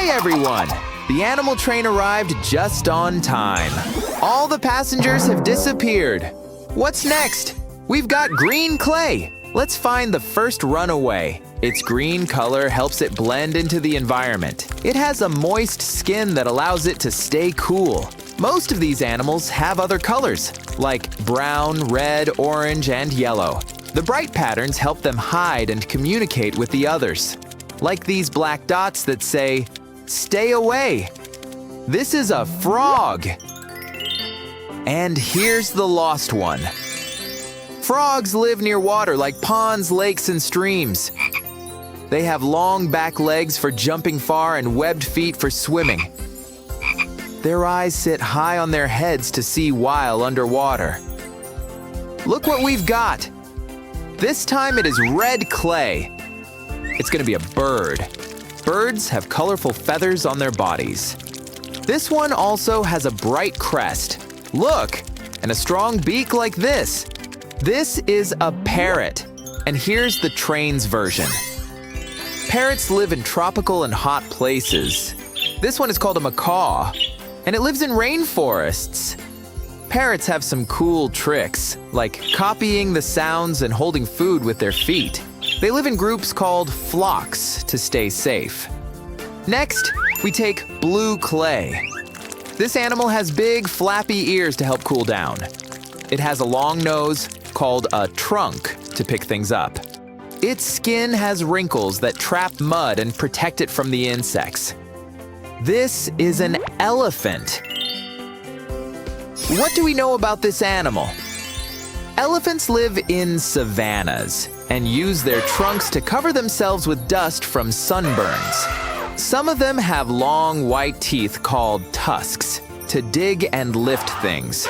Hey everyone! The animal train arrived just on time. All the passengers have disappeared. What's next? We've got green clay. Let's find the first runaway. Its green color helps it blend into the environment. It has a moist skin that allows it to stay cool. Most of these animals have other colors, like brown, red, orange, and yellow. The bright patterns help them hide and communicate with the others, like these black dots that say, "Stay away." This is a frog. And here's the lost one. Frogs live near water like ponds, lakes, and streams. They have long back legs for jumping far and webbed feet for swimming. Their eyes sit high on their heads to see while underwater. Look what we've got. This time it is red clay. It's going to be a bird. Birds have colorful feathers on their bodies. This one also has a bright crest. Look, and a strong beak like this. This is a parrot, and here's the train's version. Parrots live in tropical and hot places. This one is called a macaw, and it lives in rainforests. Parrots have some cool tricks, like copying the sounds and holding food with their feet. They live in groups called flocks to stay safe. Next, we take blue clay. This animal has big, flappy ears to help cool down. It has a long nose called a trunk to pick things up. Its skin has wrinkles that trap mud and protect it from the insects. This is an elephant. What do we know about this animal? Elephants live in savannas and use their trunks to cover themselves with dust from sunburns. Some of them have long white teeth called tusks to dig and lift things.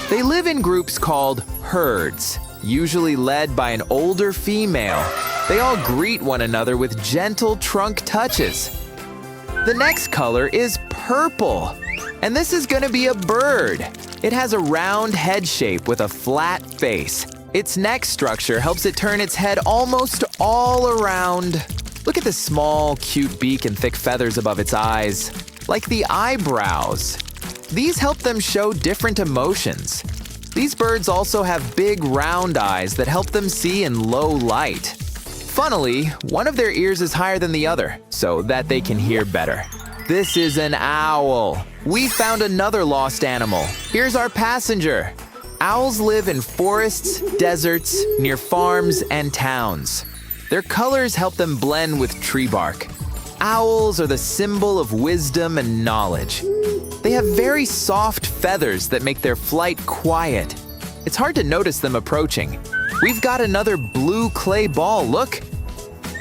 They live in groups called herds, usually led by an older female. They all greet one another with gentle trunk touches. The next color is purple, and this is going to be a bird. It has a round head shape with a flat face. Its neck structure helps it turn its head almost all around. Look at the small, cute beak and thick feathers above its eyes, like the eyebrows. These help them show different emotions. These birds also have big, round eyes that help them see in low light. Funnily, one of their ears is higher than the other, so that they can hear better. This is an owl. We found another lost animal. Here's our passenger. Owls live in forests, deserts, near farms, and towns. Their colors help them blend with tree bark. Owls are the symbol of wisdom and knowledge. They have very soft feathers that make their flight quiet. It's hard to notice them approaching. We've got another blue clay ball, look.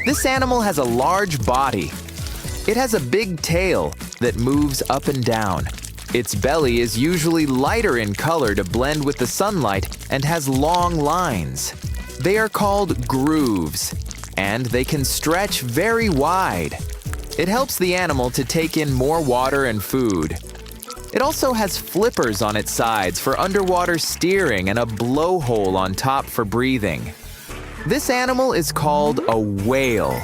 This animal has a large body. It has a big tail that moves up and down. Its belly is usually lighter in color to blend with the sunlight and has long lines. They are called grooves, and they can stretch very wide. It helps the animal to take in more water and food. It also has flippers on its sides for underwater steering and a blowhole on top for breathing. This animal is called a whale.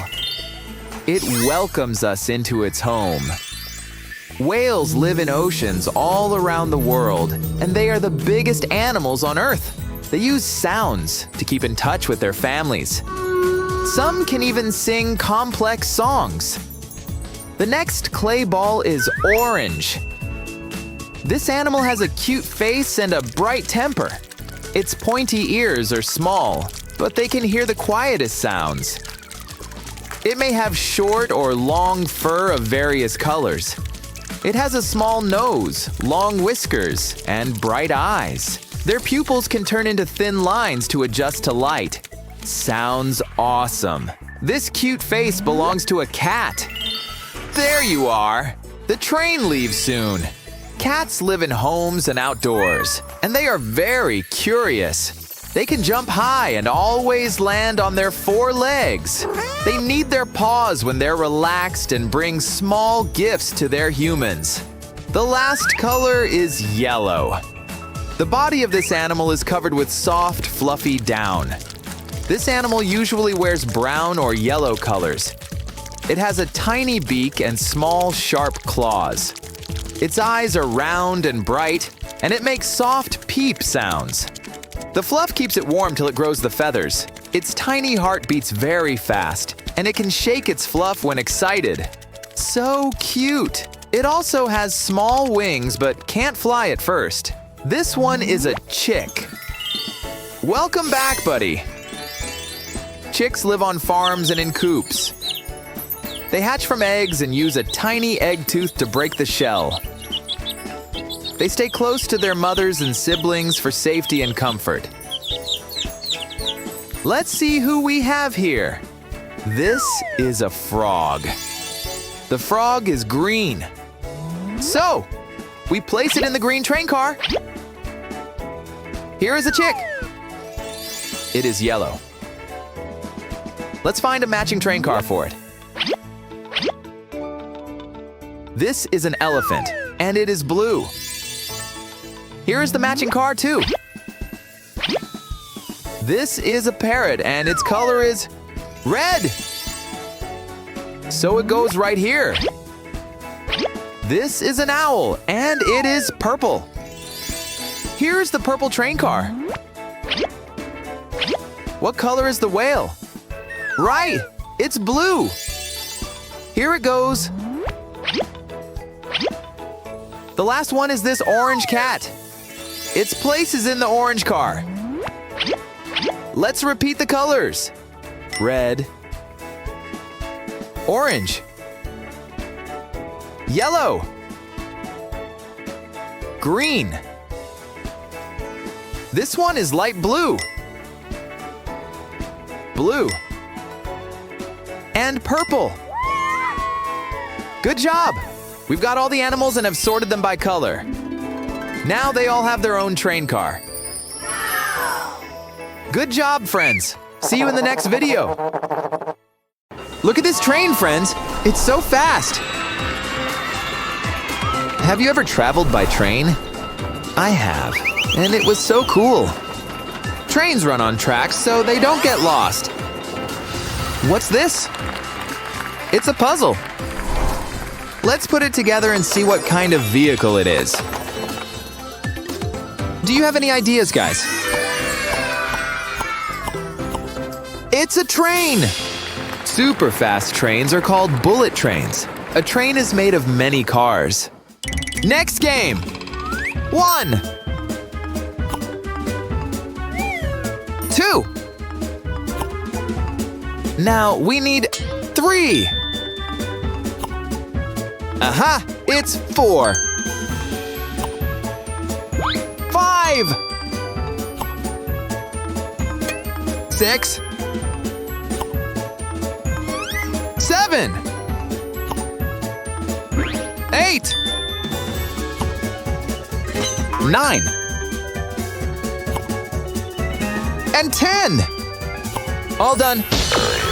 It welcomes us into its home. Whales live in oceans all around the world, and they are the biggest animals on Earth. They use sounds to keep in touch with their families. Some can even sing complex songs. The next clay ball is orange. This animal has a cute face and a bright temper. Its pointy ears are small, but they can hear the quietest sounds. It may have short or long fur of various colors. It has a small nose, long whiskers, and bright eyes. Their pupils can turn into thin lines to adjust to light. Sounds awesome. This cute face belongs to a cat. There you are. The train leaves soon. Cats live in homes and outdoors, and they are very curious. They can jump high and always land on their 4 legs. They need their paws when they're relaxed and bring small gifts to their humans. The last color is yellow. The body of this animal is covered with soft, fluffy down. This animal usually wears brown or yellow colors. It has a tiny beak and small, sharp claws. Its eyes are round and bright, and it makes soft peep sounds. The fluff keeps it warm till it grows the feathers. Its tiny heart beats very fast, and it can shake its fluff when excited. So cute! It also has small wings but can't fly at first. This one is a chick. Welcome back, buddy! Chicks live on farms and in coops. They hatch from eggs and use a tiny egg tooth to break the shell. They stay close to their mothers and siblings for safety and comfort. Let's see who we have here. This is a frog. The frog is green. So, we place it in the green train car. Here is a chick. It is yellow. Let's find a matching train car for it. This is an elephant, and it is blue. Here is the matching car, too. This is a parrot, and its color is red. So it goes right here. This is an owl, and it is purple. Here's the purple train car. What color is the whale? Right, it's blue. Here it goes. The last one is this orange cat. Its place is in the orange car. Let's repeat the colors. Red, orange, yellow, green. This one is light blue, blue, and purple. Good job! We've got all the animals and have sorted them by color. Now they all have their own train car. Good job, friends! See you in the next video. Look at this train, friends! It's so fast! Have you ever traveled by train? I have, and it was so cool. Trains run on tracks so they don't get lost. What's this? It's a puzzle. Let's put it together and see what kind of vehicle it is. Do you have any ideas, guys? It's a train! Super fast trains are called bullet trains. A train is made of many cars. Next game! 1, 2. Now we need 3. Aha! It's 4. 5. 6. 7. 8. 9. And 10. All done.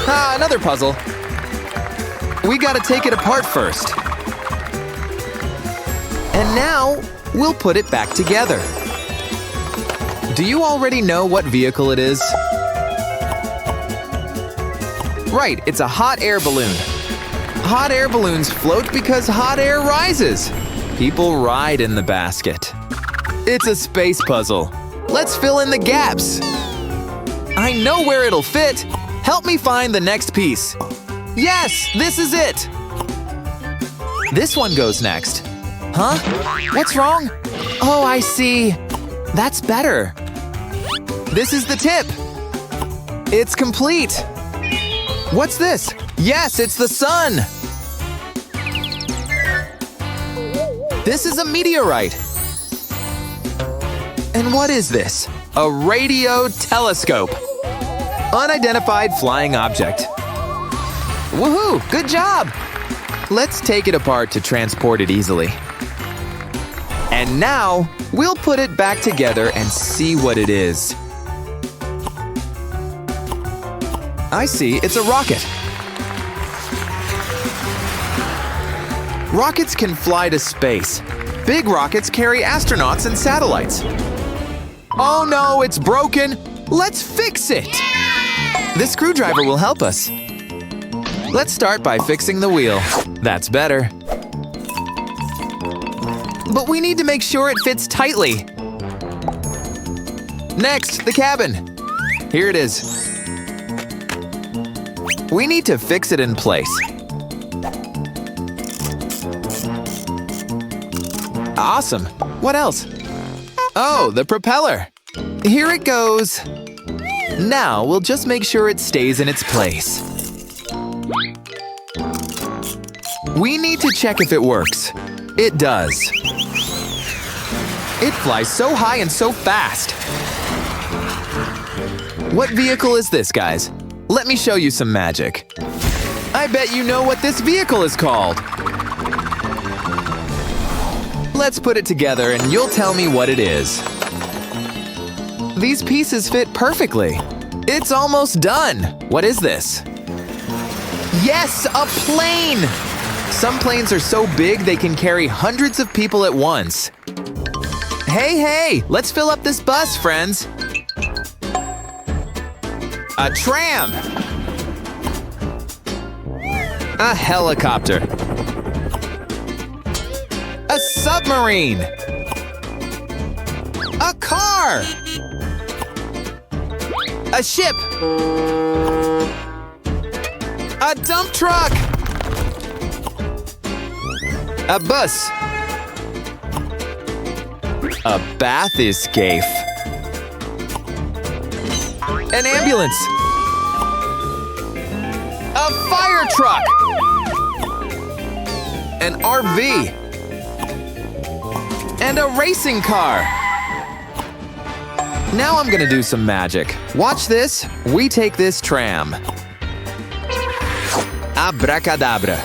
Another puzzle. We gotta take it apart first. And now, we'll put it back together. Do you already know what vehicle it is? Right, it's a hot air balloon. Hot air balloons float because hot air rises. People ride in the basket. It's a space puzzle. Let's fill in the gaps. I know where it'll fit. Help me find the next piece. Yes, this is it. This one goes next. Huh? What's wrong? Oh, I see. That's better. This is the tip. It's complete. What's this? Yes, it's the sun. This is a meteorite. And what is this? A radio telescope. Unidentified flying object. Woohoo! Good job! Let's take it apart to transport it easily. And now, we'll put it back together and see what it is. I see, it's a rocket. Rockets can fly to space. Big rockets carry astronauts and satellites. Oh no, it's broken! Let's fix it! This screwdriver will help us. Let's start by fixing the wheel. That's better. But we need to make sure it fits tightly. Next, the cabin. Here it is. We need to fix it in place. Awesome. What else? Oh, the propeller. Here it goes. Now we'll just make sure it stays in its place. We need to check if it works. It does. It flies so high and so fast. What vehicle is this, guys? Let me show you some magic. I bet you know what this vehicle is called. Let's put it together and you'll tell me what it is. These pieces fit perfectly. It's almost done. What is this? Yes, a plane! Some planes are so big they can carry hundreds of people at once. Hey, let's fill up this bus, friends. A tram. A helicopter. A submarine. A car. A ship. A dump truck. A bus. A bath escape. An ambulance. A fire truck. An RV. And a racing car. Now I'm gonna do some magic. Watch this. We take this tram. Abracadabra.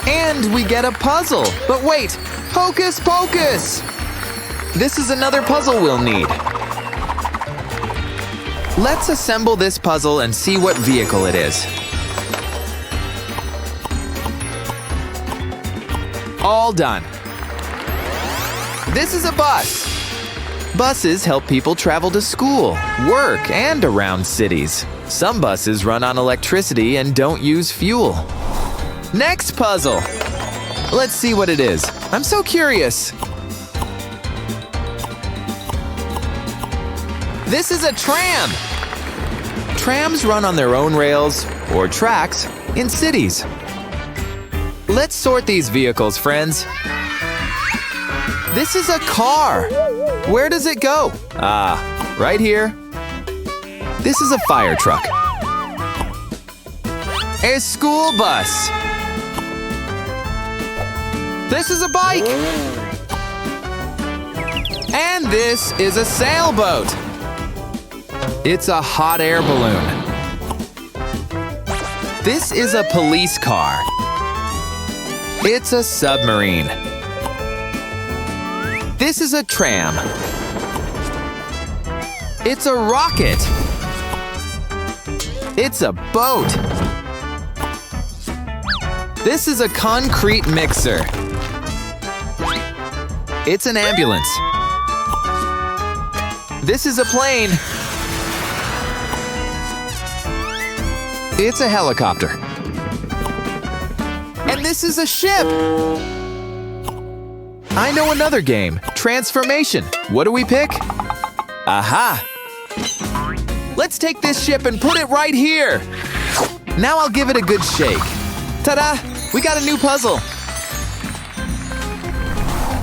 And we get a puzzle. But wait, hocus pocus! This is another puzzle we'll need. Let's assemble this puzzle and see what vehicle it is. All done. This is a bus. Buses help people travel to school, work, and around cities. Some buses run on electricity and don't use fuel. Next puzzle. Let's see what it is. I'm so curious. This is a tram. Trams run on their own rails or tracks in cities. Let's sort these vehicles, friends. This is a car. Where does it go? Ah, right here. This is a fire truck. A school bus. This is a bike. And this is a sailboat. It's a hot air balloon. This is a police car. It's a submarine. This is a tram. It's a rocket. It's a boat. This is a concrete mixer. It's an ambulance. This is a plane. It's a helicopter. And this is a ship. I know another game, Transformation. What do we pick? Aha! Let's take this ship and put it right here. Now I'll give it a good shake. Ta-da! We got a new puzzle.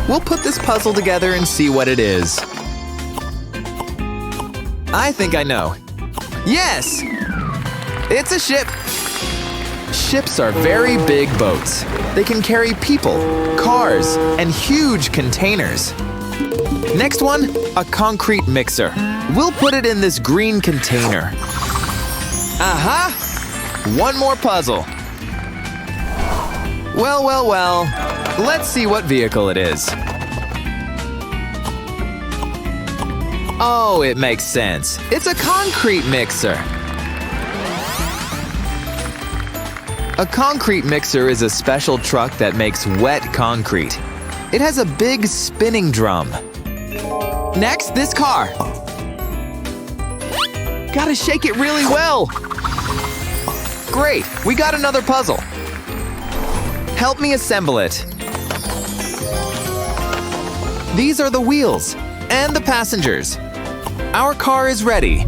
We'll put this puzzle together and see what it is. I think I know. Yes! It's a ship. Ships are very big boats. They can carry people, cars, and huge containers. Next one, a concrete mixer. We'll put it in this green container. Aha! One more puzzle. Well. Let's see what vehicle it is. Oh, it makes sense. It's a concrete mixer. A concrete mixer is a special truck that makes wet concrete. It has a big spinning drum. Next, this car. Gotta shake it really well. Great, we got another puzzle. Help me assemble it. These are the wheels and the passengers. Our car is ready.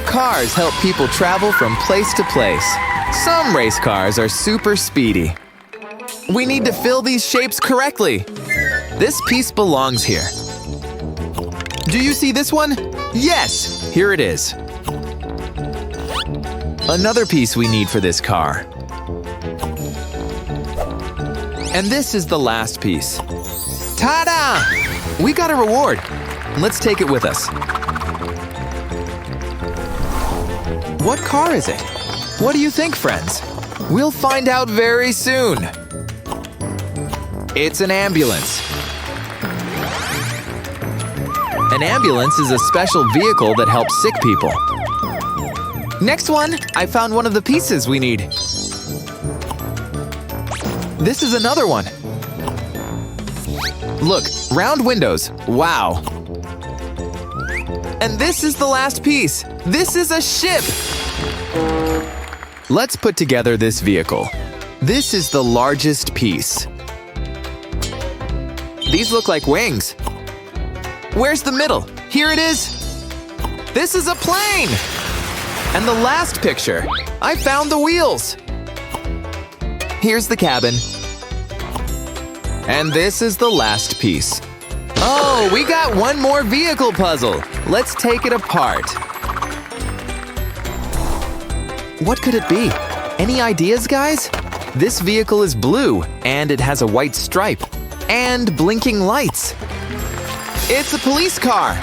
Cars help people travel from place to place. Some race cars are super speedy. We need to fill these shapes correctly. This piece belongs here. Do you see this one? Yes, here it is. Another piece we need for this car. And this is the last piece. Ta-da! We got a reward. Let's take it with us. What car is it? What do you think, friends? We'll find out very soon. It's an ambulance. An ambulance is a special vehicle that helps sick people. Next one, I found one of the pieces we need. This is another one. Look, round windows. Wow. And this is the last piece. This is a ship. Let's put together this vehicle. This is the largest piece. These look like wings. Where's the middle? Here it is. This is a plane. And the last picture, I found the wheels. Here's the cabin. And this is the last piece. Oh, we got one more vehicle puzzle. Let's take it apart. What could it be? Any ideas, guys? This vehicle is blue, and it has a white stripe. And blinking lights. It's a police car.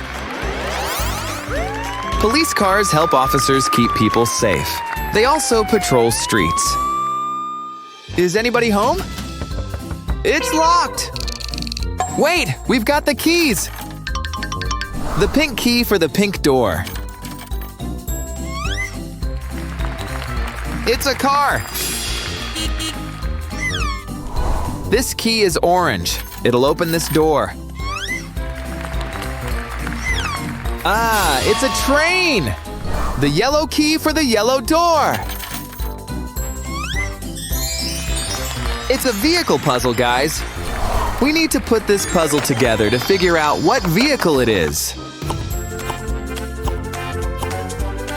Police cars help officers keep people safe. They also patrol streets. Is anybody home? It's locked! Wait, we've got the keys! The pink key for the pink door. It's a car! This key is orange. It'll open this door. Ah, it's a train! The yellow key for the yellow door. It's a vehicle puzzle, guys. We need to put this puzzle together to figure out what vehicle it is.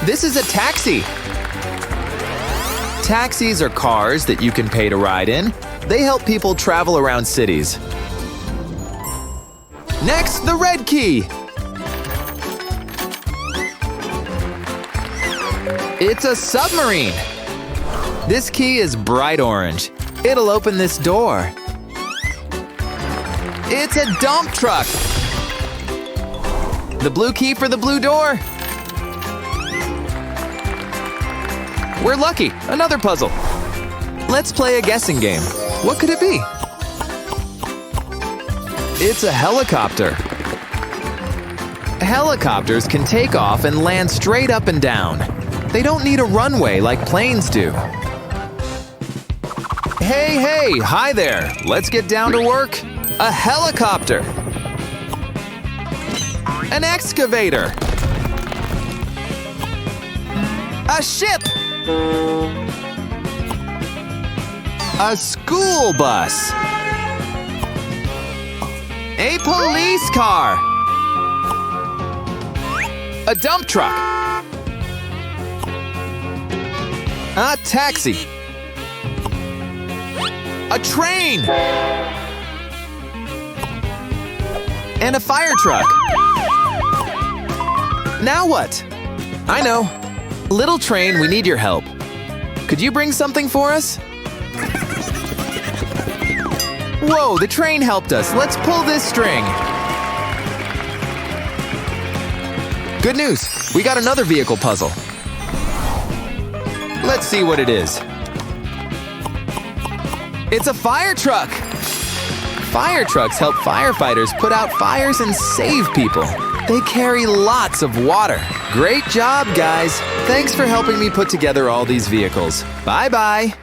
This is a taxi. Taxis are cars that you can pay to ride in. They help people travel around cities. Next, the red key. It's a submarine. This key is bright orange. It'll open this door. It's a dump truck. The blue key for the blue door. We're lucky. Another puzzle. Let's play a guessing game. What could it be? It's a helicopter. Helicopters can take off and land straight up and down. They don't need a runway like planes do. Hey, hi there. Let's get down to work. A helicopter. An excavator. A ship. A school bus. A police car. A dump truck. A taxi. A train. And a fire truck. Now what? I know. Little train, we need your help. Could you bring something for us? Whoa, the train helped us. Let's pull this string. Good news, we got another vehicle puzzle. Let's see what it is. It's a fire truck. Fire trucks help firefighters put out fires and save people. They carry lots of water. Great job, guys. Thanks for helping me put together all these vehicles. Bye-bye.